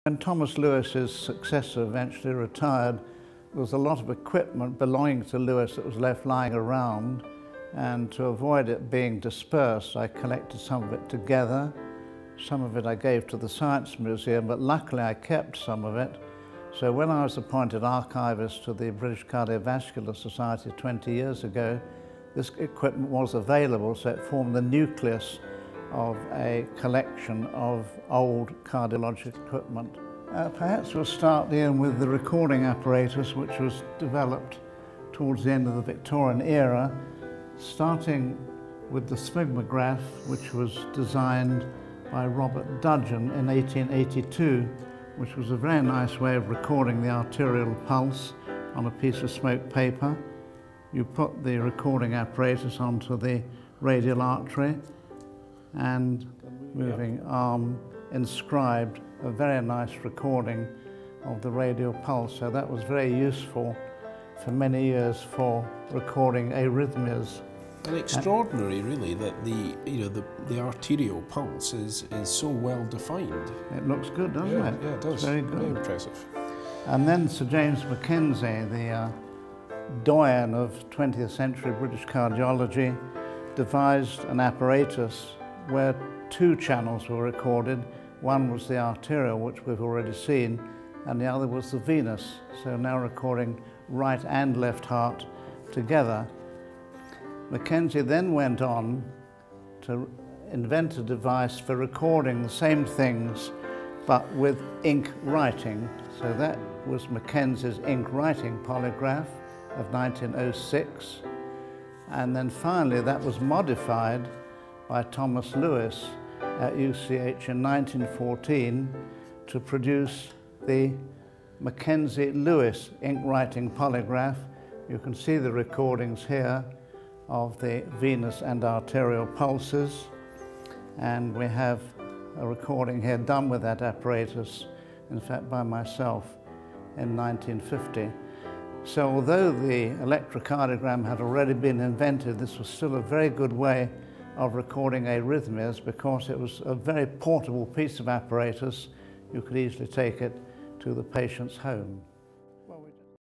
When Thomas Lewis's successor eventually retired, there was a lot of equipment belonging to Lewis that was left lying around, and to avoid it being dispersed, I collected some of it together. Some of it I gave to the Science Museum, but luckily I kept some of it. So when I was appointed archivist to the British Cardiovascular Society 20 years ago, this equipment was available, so it formed the nucleus of a collection of old cardiologic equipment. Perhaps we'll start in with the recording apparatus, which was developed towards the end of the Victorian era, starting with the sphygmograph, which was designed by Robert Dudgeon in 1882, which was a very nice way of recording the arterial pulse on a piece of smoked paper. You put the recording apparatus onto the radial artery, and moving arm inscribed a very nice recording of the radial pulse. So that was very useful for many years for recording arrhythmias. And extraordinary, really, that the arterial pulse is so well defined. It looks good, doesn't it? Yeah, it does. It's very good. Very impressive. And then Sir James Mackenzie, the doyen of 20th century British cardiology, devised an apparatus where two channels were recorded. One was the arterial, which we've already seen, and the other was the venous. So now recording right and left heart together. Mackenzie then went on to invent a device for recording the same things, but with ink writing. So that was Mackenzie's ink writing polygraph of 1906. And then finally that was modified by Thomas Lewis at UCH in 1914 to produce the Mackenzie-Lewis ink writing polygraph. You can see the recordings here of the venous and arterial pulses, and we have a recording here done with that apparatus, in fact by myself, in 1950. So although the electrocardiogram had already been invented, this was still a very good way of recording arrhythmias because it was a very portable piece of apparatus. You could easily take it to the patient's home.